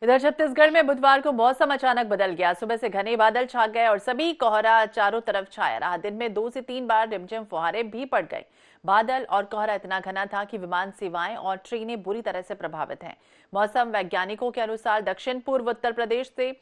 इधर छत्तीसगढ़ में बुधवार को मौसम अचानक बदल गया। सुबह से घने बादल छा गए और सभी कोहरा चारों तरफ छाया रहा। दिन में 2 से 3 बार रिमझिम फुहारें भी पड़ गई। बादल और कोहरा इतना घना था कि विमान सेवाएं और ट्रेनें बुरी तरह से प्रभावित हैं। मौसम वैज्ञानिकों के अनुसार दक्षिण पूर्व उत्तर प्रदेश से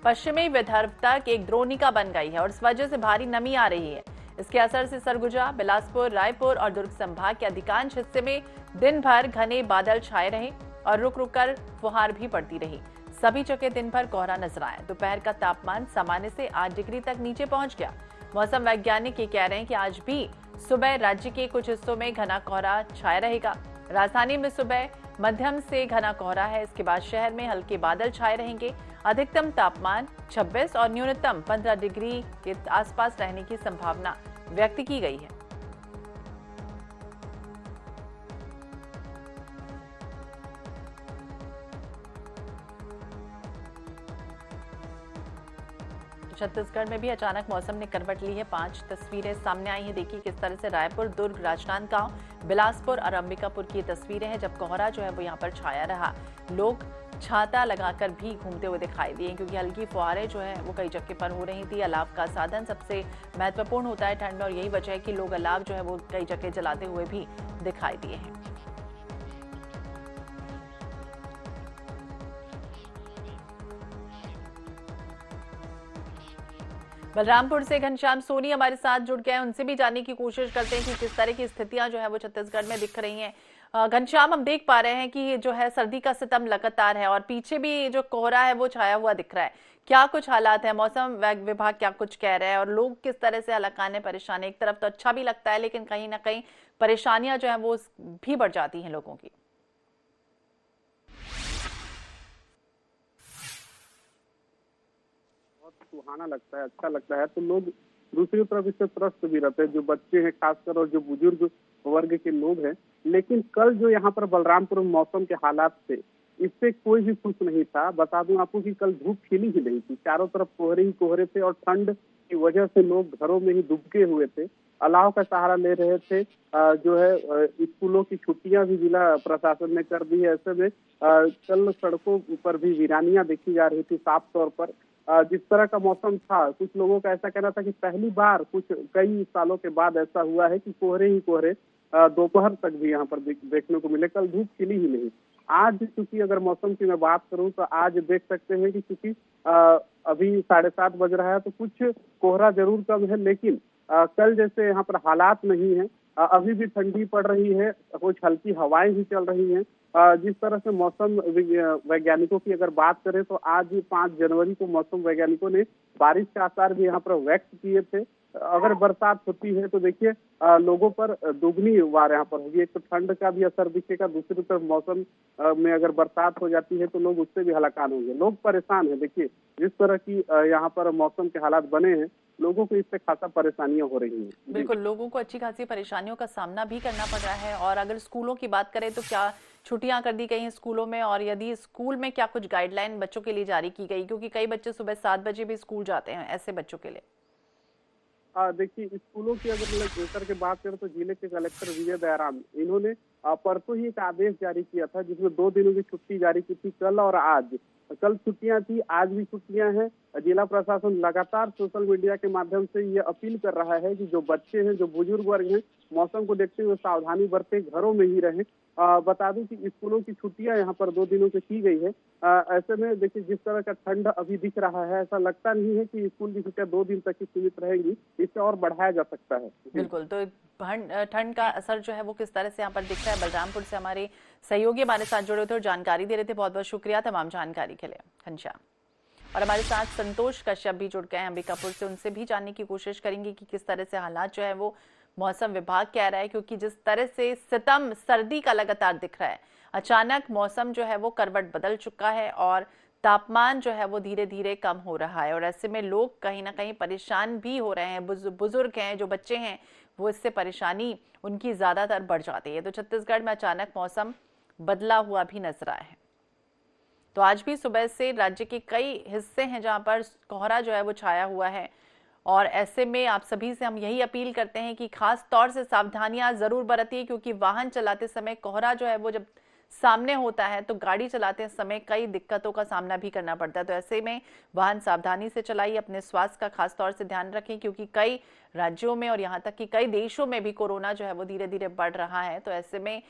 पश्चिमी विदर्भ तक एक द्रोणिका बन गई है और इस वजह से भारी नमी आ रही है। इसके असर से सरगुजा, बिलासपुर, रायपुर और दुर्ग संभाग के अधिकांश हिस्से में दिन भर घने बादल छाए रहे और रुक रुक कर फुहार भी पड़ती रही। सभी जगह दिन भर कोहरा नजर आया। दोपहर का तापमान सामान्य से 8 डिग्री तक नीचे पहुंच गया। मौसम वैज्ञानिक ये कह रहे हैं कि आज भी सुबह राज्य के कुछ हिस्सों में घना कोहरा छाया रहेगा। राजधानी में सुबह मध्यम से घना कोहरा है। इसके बाद शहर में हल्के बादल छाए रहेंगे। अधिकतम तापमान 26 और न्यूनतम 15 डिग्री के आसपास रहने की संभावना व्यक्त की गई है। छत्तीसगढ़ में भी अचानक मौसम ने करवट ली है। 5 तस्वीरें सामने आई हैं। देखिए किस तरह से रायपुर, दुर्ग, राजनांदगांव, बिलासपुर और अंबिकापुर की तस्वीरें हैं जब कोहरा जो है वो यहाँ पर छाया रहा। लोग छाता लगाकर भी घूमते हुए दिखाई दिए क्योंकि हल्की फुहारें जो है वो कई जगह पर हो रही थी। अलाव का साधन सबसे महत्वपूर्ण होता है ठंड में और यही वजह है कि लोग अलाव जो है वो कई जगह जलाते हुए भी दिखाई दिए हैं। बलरामपुर से घनश्याम सोनी हमारे साथ जुड़ गए हैं। उनसे भी जानने की कोशिश करते हैं कि किस तरह की स्थितियां जो है वो छत्तीसगढ़ में दिख रही हैं। घनश्याम, हम देख पा रहे हैं कि ये जो है सर्दी का सितम लगातार है और पीछे भी जो कोहरा है वो छाया हुआ दिख रहा है। क्या कुछ हालात है? मौसम विभाग क्या कुछ कह रहा है और लोग किस तरह से हलाकान परेशान है? एक तरफ तो अच्छा भी लगता है लेकिन कहीं ना कहीं परेशानियां जो है वो भी बढ़ जाती हैं लोगों की। सुहाना लगता है, अच्छा लगता है। तो लोग दूसरी तरफ इससे त्रस्त भी रहते हैं, जो बच्चे हैं खासकर और जो बुजुर्ग वर्ग के लोग हैं। लेकिन कल जो यहाँ पर बलरामपुर में मौसम के हालात थे, इससे कोई भी खुश नहीं था। बता दूं आपको कि कल धूप खिली ही नहीं थी। चारों तरफ कोहरे ही कोहरे थे और ठंड की वजह से लोग घरों में ही दुबके हुए थे, अलाव का सहारा ले रहे थे। जो है स्कूलों की छुट्टियां भी जिला प्रशासन ने कर दी है। ऐसे में कल सड़कों पर भी वीरानियां देखी जा रही थी साफ तौर पर। जिस तरह का मौसम था, कुछ लोगों का ऐसा कहना था कि पहली बार कुछ कई सालों के बाद ऐसा हुआ है कि कोहरे ही कोहरे दोपहर तक भी यहाँ पर देखने को मिले। कल धूप खिली ही नहीं। आज चूंकि अगर मौसम की मैं बात करूं तो आज देख सकते हैं कि चूंकि अभी 7:30 बज रहा है तो कुछ कोहरा जरूर कम है, लेकिन कल जैसे यहाँ पर हालात नहीं है। अभी भी ठंडी पड़ रही है, कुछ हल्की हवाएं भी चल रही हैं। जिस तरह से मौसम वैज्ञानिकों की अगर बात करें तो आज 5 जनवरी को मौसम वैज्ञानिकों ने बारिश के आसार भी यहाँ पर व्यक्त किए थे। अगर बरसात होती है तो देखिए लोगों पर दुगनी वार यहाँ पर होगी। एक तो ठंड का भी असर दिखेगा, दूसरी तरफ मौसम में अगर बरसात हो जाती है तो लोग उससे भी हलाकान होंगे। लोग परेशान हैं। देखिए जिस तरह की यहाँ पर मौसम के हालात बने हैं, लोगों को इससे खासा परेशानियां हो रही हैं। बिल्कुल, लोगों को अच्छी खासी परेशानियों का सामना भी करना पड़ रहा है। और अगर स्कूलों की बात करें तो क्या छुट्टियां कर दी गई हैं स्कूलों में, और यदि स्कूल में क्या कुछ गाइडलाइन बच्चों के लिए जारी की गई, क्योंकि कई बच्चे सुबह 7 बजे भी स्कूल जाते हैं, ऐसे बच्चों के लिए? देखिए स्कूलों की अगर लेकर के बात करें तो जिले के कलेक्टर विजय दयाराम, इन्होंने परसों ही एक आदेश जारी किया था जिसमें 2 दिनों की छुट्टी जारी की थी, कल और आज। कल छुट्टियां थी, आज भी छुट्टियां हैं। जिला प्रशासन लगातार सोशल मीडिया के माध्यम से ये अपील कर रहा है कि जो बच्चे हैं, जो बुजुर्ग वर्ग हैं, मौसम को देखते हुए सावधानी बरतें, घरों में ही रहें। बता दूं कि स्कूलों की छुट्टियां यहाँ पर 2 दिनों से की गई है। ऐसे में देखिए जिस तरह का ठंड अभी दिख रहा है, ऐसा लगता नहीं है कि स्कूल की छुट्टियां 2 दिन तक ही सीमित रहेंगी। इससे और बढ़ाया जा सकता है। बिल्कुल, तो ठंड का असर जो है वो किस तरह से यहाँ पर दिख रहा है। बलरामपुर से हमारे सहयोगी हमारे साथ जुड़े थे और जानकारी दे रहे थे। बहुत बहुत शुक्रिया तमाम जानकारी के लिए घनश्याम। और हमारे साथ संतोष कश्यप भी जुड़ गए हैं अंबिकापुर से। उनसे भी जानने की कोशिश करेंगे कि किस तरह से हालात जो है वो मौसम विभाग कह रहा है, क्योंकि जिस तरह से सितम सर्दी का लगातार दिख रहा है, अचानक मौसम जो है वो करवट बदल चुका है और तापमान जो है वो धीरे धीरे कम हो रहा है। और ऐसे में लोग कहीं ना कहीं परेशान भी हो रहे हैं। बुजुर्ग हैं, जो बच्चे हैं, वो इससे परेशानी उनकी ज्यादातर बढ़ जाती है। तो छत्तीसगढ़ में अचानक मौसम बदला हुआ भी नजर आया है। तो आज भी सुबह से राज्य के कई हिस्से हैं जहां पर कोहरा जो है वो छाया हुआ है। और ऐसे में आप सभी से हम यही अपील करते हैं कि खास तौर से सावधानियां जरूर बरतिए, क्योंकि वाहन चलाते समय कोहरा जो है वो जब सामने होता है तो गाड़ी चलाते समय कई दिक्कतों का सामना भी करना पड़ता है। तो ऐसे में वाहन सावधानी से चलाइए, अपने स्वास्थ्य का खास तौर से ध्यान रखें, क्योंकि कई राज्यों में और यहाँ तक कि कई देशों में भी कोरोना जो है वो धीरे धीरे बढ़ रहा है। तो ऐसे में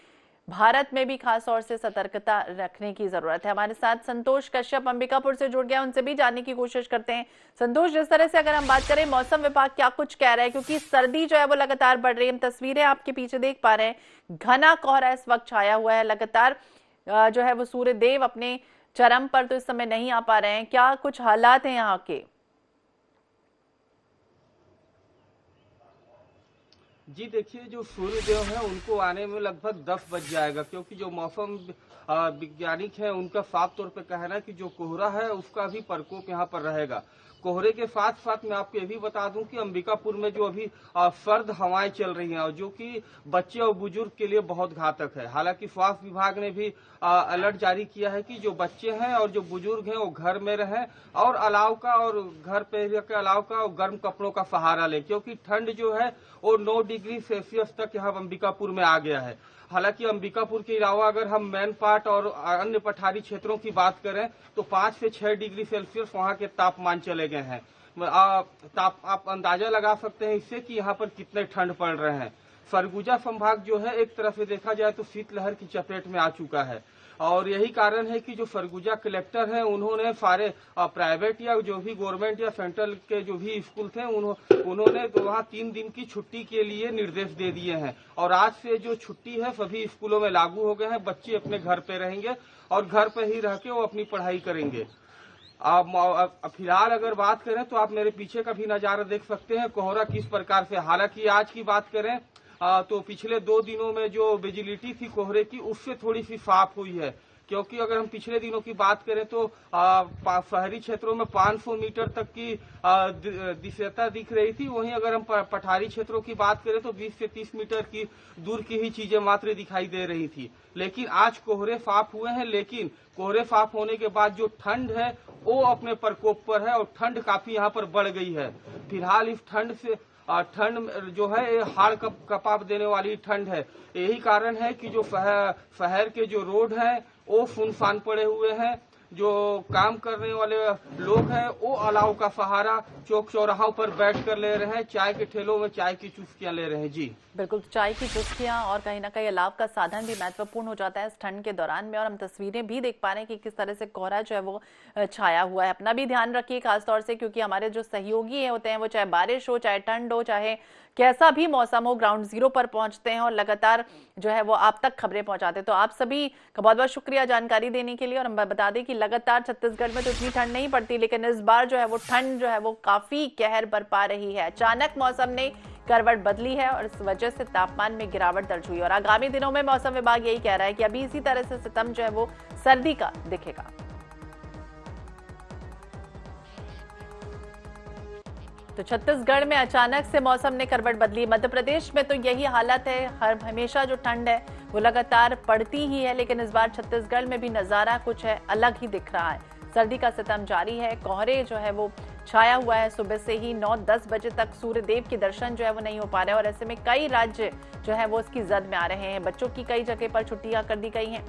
भारत में भी खास तौर से सतर्कता रखने की जरूरत है। हमारे साथ संतोष कश्यप अंबिकापुर से जुड़ गया, उनसे भी जानने की कोशिश करते हैं। संतोष, जिस तरह से अगर हम बात करें मौसम विभाग क्या कुछ कह रहा है, क्योंकि सर्दी जो है वो लगातार बढ़ रही है, हम तस्वीरें आपके पीछे देख पा रहे हैं, घना कोहरा इस वक्त छाया हुआ है, लगातार जो है वो सूर्य देव अपने चरम पर तो इस समय नहीं आ पा रहे हैं, क्या कुछ हालात हैं यहाँ के? जी देखिए, जो सूर्यदेव हैं उनको आने में लगभग 10 बज जाएगा, क्योंकि जो मौसम वैज्ञानिक हैं उनका साफ तौर पे कहना है कि जो कोहरा है उसका भी प्रकोप यहाँ पर रहेगा। कोहरे के साथ साथ मैं आपको ये भी बता दूं कि अंबिकापुर में जो अभी सर्द हवाएं चल रही हैं और जो कि बच्चे और बुजुर्ग के लिए बहुत घातक है। हालांकि स्वास्थ्य विभाग ने भी अलर्ट जारी किया है कि जो बच्चे हैं और जो बुजुर्ग हैं वो घर में रहें और अलाव का और घर पे के अलाव का और गर्म कपड़ों का सहारा लें, क्योंकि ठंड जो है वो 9 डिग्री सेल्सियस तक यहाँ अंबिकापुर में आ गया है। हालांकि अंबिकापुर के अलावा अगर हम मैनपाट और अन्य पठारी क्षेत्रों की बात करें तो 5 से 6 डिग्री सेल्सियस वहां के तापमान चले गए हैं। आप अंदाजा लगा सकते हैं इससे कि यहाँ पर कितने ठंड पड़ रहे हैं। सरगुजा संभाग जो है एक तरफ से देखा जाए तो शीतलहर की चपेट में आ चुका है और यही कारण है कि जो सरगुजा कलेक्टर हैं उन्होंने सारे प्राइवेट या जो भी गवर्नमेंट या सेंट्रल के जो भी स्कूल थे उन्होंने तो वहाँ 3 दिन की छुट्टी के लिए निर्देश दे दिए हैं और आज से जो छुट्टी है सभी स्कूलों में लागू हो गए हैं। बच्चे अपने घर पे रहेंगे और घर पे ही रह के वो अपनी पढ़ाई करेंगे। फिलहाल अगर बात करें तो आप मेरे पीछे का भी नजारा देख सकते हैं कोहरा किस प्रकार से। हालांकि आज की बात करें तो पिछले 2 दिनों में जो विजिबिलिटी थी कोहरे की उससे थोड़ी सी साफ हुई है, क्योंकि अगर हम पिछले दिनों की बात करें तो शहरी क्षेत्रों में 500 मीटर तक की दिशा दिख रही थी, वहीं अगर हम पठारी क्षेत्रों की बात करें तो 20 से 30 मीटर की दूर की ही चीजें मात्र दिखाई दे रही थी। लेकिन आज कोहरे साफ हुए हैं, लेकिन कोहरे साफ होने के बाद जो ठंड है वो अपने प्रकोप पर है और ठंड काफी यहाँ पर बढ़ गई है। फिलहाल इस ठंड जो है हाड़ कपाप देने वाली ठंड है। यही कारण है कि जो शहर के जो रोड हैं वो सुनसान पड़े हुए हैं। जो काम करने वाले लोग हैं वो अलाव का सहारा चौक चौराहों पर बैठ कर ले रहे हैं, चाय के ठेलों में चाय की चुस्कियां ले रहे हैं। जी बिल्कुल, चाय की चुस्कियां और कहीं ना कहीं अलाव का साधन भी महत्वपूर्ण हो जाता है इस ठंड के दौरान में। और हम तस्वीरें भी देख पा रहे हैं कि किस तरह से कोहरा जो है वो छाया हुआ है। अपना भी ध्यान रखिए खासतौर से, क्योंकि हमारे जो सहयोगी होते हैं वो चाहे बारिश हो, चाहे ठंड हो, चाहे कैसा भी मौसम हो, ग्राउंड जीरो पर पहुंचते हैं और लगातार जो है वो आप तक खबरें पहुंचाते हैं। तो आप सभी का बहुत बहुत शुक्रिया जानकारी देने के लिए। और हम बता दें कि लगातार छत्तीसगढ़ में तो इतनी ठंड नहीं पड़ती, लेकिन इस बार जो है वो ठंड जो है वो काफी कहर बरपा रही है। अचानक मौसम ने करवट बदली है और इस वजह से तापमान में गिरावट दर्ज हुई और आगामी दिनों में मौसम विभाग यही कह रहा है कि अभी इसी तरह से सितम जो है वो सर्दी का दिखेगा। तो छत्तीसगढ़ में अचानक से मौसम ने करवट बदली। मध्य प्रदेश में तो यही हालत है, हमेशा जो ठंड है वो लगातार पड़ती ही है, लेकिन इस बार छत्तीसगढ़ में भी नजारा कुछ है अलग ही दिख रहा है। सर्दी का सितम जारी है, कोहरे जो है वो छाया हुआ है। सुबह से ही 9-10 बजे तक सूर्य देव के दर्शन जो है वो नहीं हो पा रहे और ऐसे में कई राज्य जो है वो इसकी जद में आ रहे हैं। बच्चों की कई जगह पर छुट्टियां कर दी गई हैं,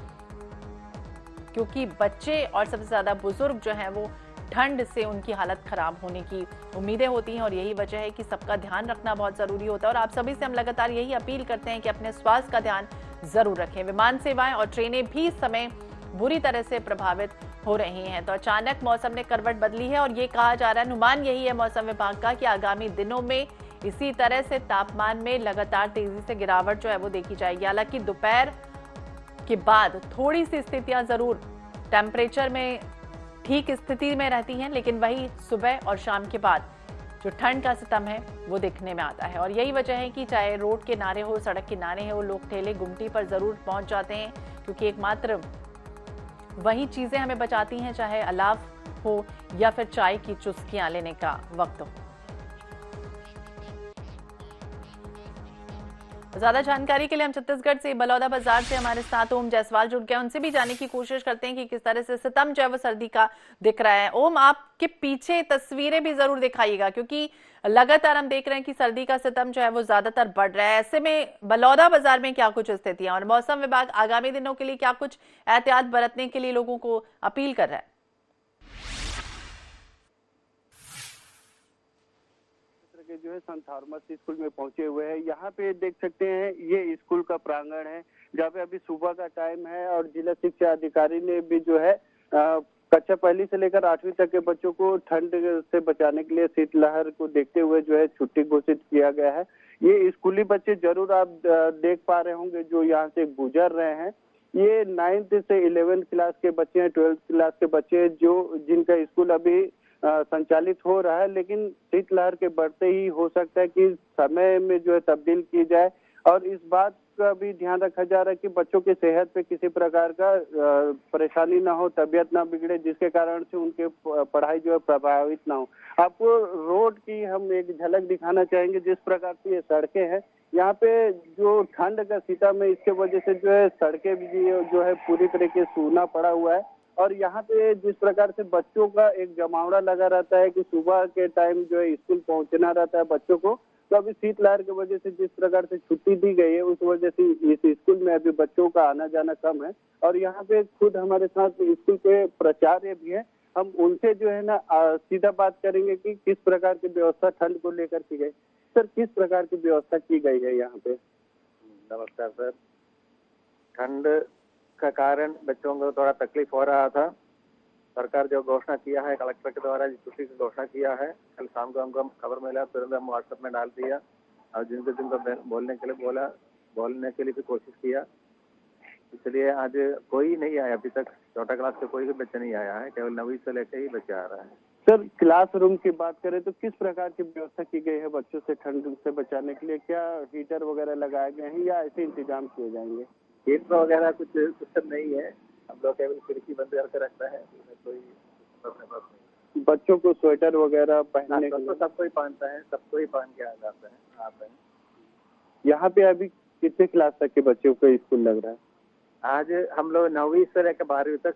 क्योंकि बच्चे और सबसे ज्यादा बुजुर्ग जो है वो ठंड से उनकी हालत खराब होने की उम्मीदें होती हैं और यही वजह है कि सबका ध्यान रखना बहुत जरूरी होता है। और आप सभी से हम लगातार यही अपील करते हैं कि अपने स्वास्थ्य का ध्यान जरूर रखें। विमान सेवाएं और ट्रेनें भी इस समय बुरी तरह से प्रभावित हो रही हैं। तो अचानक मौसम ने करवट बदली है और ये कहा जा रहा है, अनुमान यही है मौसम विभाग का, कि आगामी दिनों में इसी तरह से तापमान में लगातार तेजी से गिरावट जो है वो देखी जाएगी। हालांकि दोपहर के बाद थोड़ी सी स्थितियां जरूर टेम्परेचर में ठीक स्थिति में रहती हैं, लेकिन वही सुबह और शाम के बाद जो ठंड का सितम है वो दिखने में आता है। और यही वजह है कि चाहे रोड के किनारे हो, सड़क किनारे हो, लोग ठेले गुमटी पर जरूर पहुंच जाते हैं, क्योंकि एकमात्र वही चीजें हमें बचाती हैं, चाहे अलाव हो या फिर चाय की चुस्कियां लेने का वक्त हो। ज्यादा जानकारी के लिए हम छत्तीसगढ़ से बलौदा बाजार से हमारे साथ ओम जायसवाल जुड़ गए, उनसे भी जानने की कोशिश करते हैं कि किस तरह से सितम जो है वो सर्दी का दिख रहा है। ओम, आपके पीछे तस्वीरें भी जरूर दिखाइएगा, क्योंकि लगातार हम देख रहे हैं कि सर्दी का सितम जो है वो ज्यादातर बढ़ रहा है। ऐसे में बलौदा बाजार में क्या कुछ स्थितियां और मौसम विभाग आगामी दिनों के लिए क्या कुछ एहतियात बरतने के लिए लोगों को अपील कर रहा है? जो है संत थॉमस स्कूल में पहुंचे हुए हैं। यहाँ पे देख सकते हैं ये स्कूल का प्रांगण है, जहाँ पे अभी सुबह का टाइम है और जिला शिक्षा अधिकारी ने भी जो है कक्षा पहली से लेकर 8वीं तक के बच्चों को ठंड से बचाने के लिए शीतलहर को देखते हुए जो है छुट्टी घोषित किया गया है। ये स्कूली बच्चे जरूर आप देख पा रहे होंगे जो यहाँ से गुजर रहे हैं। ये 9th से 11th क्लास के बच्चे हैं, 12th क्लास के बच्चे हैं जो जिनका स्कूल अभी संचालित हो रहा है, लेकिन शीतलहर के बढ़ते ही हो सकता है कि समय में जो है तब्दील की जाए और इस बात का भी ध्यान रखा जा रहा है कि बच्चों की सेहत पे किसी प्रकार का परेशानी ना हो, तबीयत ना बिगड़े, जिसके कारण से उनके पढ़ाई जो है प्रभावित ना हो। आपको रोड की हम एक झलक दिखाना चाहेंगे। जिस प्रकार से ये सड़कें हैं, यहाँ पे जो ठंड का सीतम है इसके वजह से जो है सड़कें भी जो है पूरी तरीके से सूना पड़ा हुआ है और यहाँ पे जिस प्रकार से बच्चों का एक जमावड़ा लगा रहता है कि सुबह के टाइम जो है स्कूल पहुंचना रहता है बच्चों को, तो अभी शीतलहर की वजह से जिस प्रकार से छुट्टी दी गई है उस वजह से इस स्कूल में अभी बच्चों का आना जाना कम है। और यहाँ पे खुद हमारे साथ स्कूल के प्राचार्य भी है, हम उनसे जो है ना सीधा बात करेंगे कि किस प्रकार की व्यवस्था ठंड को लेकर की गई। सर, किस प्रकार की व्यवस्था की गई है यहाँ पे? नमस्कार सर। ठंड का कारण बच्चों को थोड़ा तकलीफ हो रहा था। सरकार जो घोषणा किया है कलेक्टर के द्वारा छुट्टी की घोषणा किया है, कल शाम को हमको खबर मिला, तुरंत हम व्हाट्सएप में डाल दिया और जिनको बोलने के लिए भी कोशिश किया। इसलिए आज कोई नहीं आया, अभी तक छोटा क्लास के कोई भी बच्चा नहीं आया है, केवल 9वीं से लेकर ही बच्चा आ रहा है। सर, क्लासरूम की बात करें तो किस प्रकार की व्यवस्था की गई है बच्चों से ठंड से बचाने के लिए? क्या हीटर वगैरह लगाए गए हैं या ऐसे इंतजाम किए जाएंगे? हीटर वगैरह कुछ सिस्टम नहीं है, हम लोग केवल खिड़की बंद करके रखता है, कोई नहीं। बच्चों को स्वेटर वगैरह पहनने तो सबको ही पहनता है, सबको ही पहन के आ जाते हैं आते हैं। यहाँ पे अभी कितने क्लास तक के बच्चों को स्कूल लग रहा है? आज हम लोग 9वीं से लेकर 12वीं तक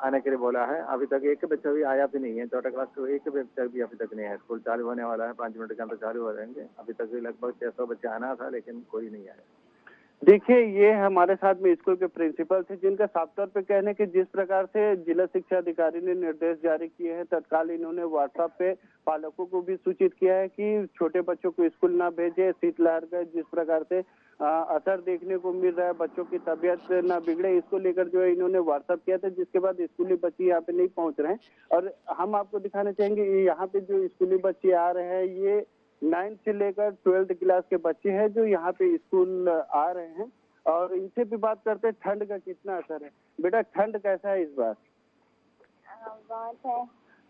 आने के लिए बोला है। अभी तक एक बच्चा भी आया भी नहीं है, छोटा क्लास का एक बच्चा भी अभी तक नहीं है। स्कूल चालू होने वाला है, 5 मिनट के अंदर चालू हो जाएंगे। अभी तक लगभग 600 बच्चे आना था, लेकिन कोई नहीं आया। देखिए, ये हमारे साथ में स्कूल के प्रिंसिपल थे जिनका साफ तौर पे कहने कि जिस प्रकार से जिला शिक्षा अधिकारी ने निर्देश जारी किए हैं, तत्काल इन्होंने व्हाट्सएप पे पालकों को भी सूचित किया है कि छोटे बच्चों को स्कूल ना भेजे। शीतलहर का जिस प्रकार से असर देखने को मिल रहा है, बच्चों की तबीयत ना बिगड़े, इसको लेकर जो है इन्होंने व्हाट्सएप किया था, जिसके बाद स्कूली बच्चे यहाँ पे नहीं पहुंच रहे हैं। और हम आपको दिखाना चाहेंगे यहाँ पे जो स्कूली बच्चे आ रहे हैं ये 9th से लेकर 12th क्लास के बच्चे हैं जो यहाँ पे स्कूल आ रहे हैं और इनसे भी बात करते हैं ठंड का कितना असर है। बेटा, ठंड कैसा है इस बार? बहुत है।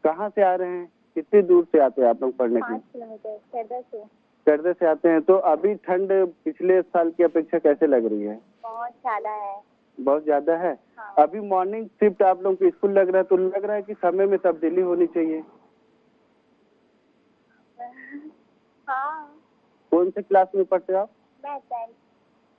कहाँ से आ रहे हैं, कितनी दूर से आते हैं आप लोग पढ़ने के लिए? 5 किलोमीटर चरदे से आते हैं। तो अभी ठंड पिछले साल की अपेक्षा कैसे लग रही है? बहुत ज्यादा है। बहुत ज्यादा है। हाँ। अभी मॉर्निंग शिफ्ट आप लोग को स्कूल लग रहा है, तो लग रहा है कि समय में तब्दीली होनी चाहिए। हाँ। कौन से क्लास में पढ़ते हो आप? मैं 10th।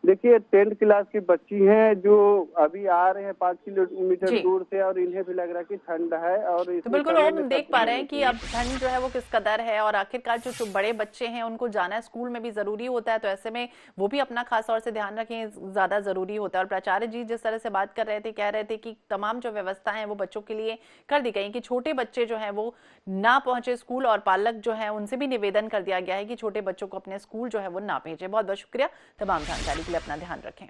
देखिए, 10th क्लास की बच्ची हैं जो अभी आ रहे हैं 5 किलोमीटर दूर से और इन्हें भी लग रहा है कि ठंड है। और तो बिल्कुल हम देख पा रहे हैं कि अब ठंड जो है वो किस कदर है और आखिरकार जो बड़े बच्चे हैं उनको जाना स्कूल में भी जरूरी होता है, तो ऐसे में वो भी अपना खास तौर से ध्यान रखें, ज्यादा जरूरी होता है। और प्राचार्य जी जिस तरह से बात कर रहे थे, कह रहे थे कि तमाम जो व्यवस्था है वो बच्चों के लिए कर दी गई कि छोटे बच्चे जो है वो ना पहुंचे स्कूल, और पालक जो है उनसे भी निवेदन कर दिया गया है कि छोटे बच्चों को अपने स्कूल जो है वो ना भेजे। बहुत बहुत शुक्रिया, तमाम जानकारी के लिए अपना ध्यान रखें।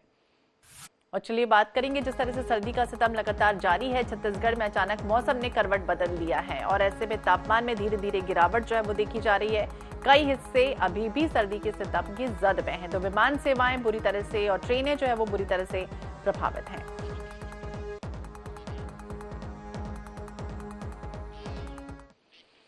और चलिए बात करेंगे, जिस तरह से सर्दी का सितम लगातार जारी है, छत्तीसगढ़ में अचानक मौसम ने करवट बदल लिया है और ऐसे में तापमान में धीरे धीरे गिरावट जो है वो देखी जा रही है। कई हिस्से अभी भी सर्दी के सितम की जद में हैं, तो विमान सेवाएं बुरी तरह से और ट्रेनें जो है वो बुरी तरह से प्रभावित हैं।